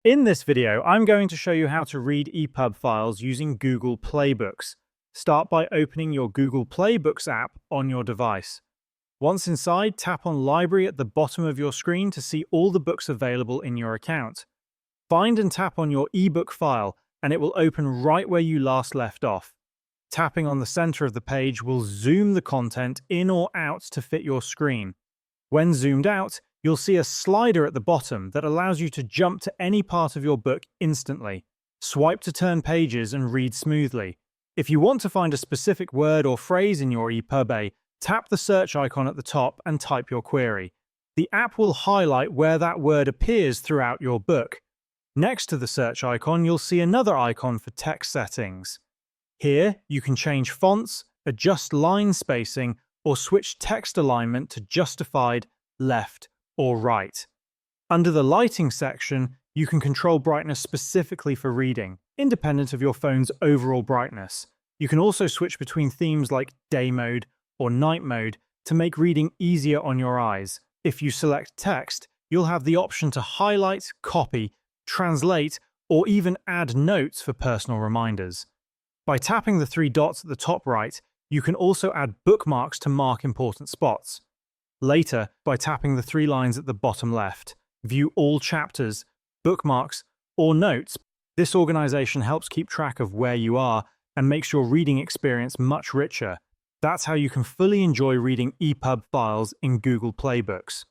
In this video, I'm going to show you how to read EPUB files using Google Playbooks. Start by opening your Google Playbooks app on your device. Once inside, tap on Library at the bottom of your screen to see all the books available in your account. Find and tap on your ebook file, and it will open right where you last left off. Tapping on the center of the page will zoom the content in or out to fit your screen. When zoomed out, you'll see a slider at the bottom that allows you to jump to any part of your book instantly. Swipe to turn pages and read smoothly. If you want to find a specific word or phrase in your EPUB, tap the search icon at the top and type your query. The app will highlight where that word appears throughout your book. Next to the search icon, you'll see another icon for text settings. Here, you can change fonts, adjust line spacing, or switch text alignment to justified, left, or right. Under the lighting section, you can control brightness specifically for reading, independent of your phone's overall brightness. You can also switch between themes like day mode or night mode to make reading easier on your eyes. If you select text, you'll have the option to highlight, copy, translate, or even add notes for personal reminders. By tapping the three dots at the top right, you can also add bookmarks to mark important spots. Later, by tapping the three lines at the bottom left, view all chapters, bookmarks, or notes. This organization helps keep track of where you are and makes your reading experience much richer. That's how you can fully enjoy reading EPUB files in Google Playbooks.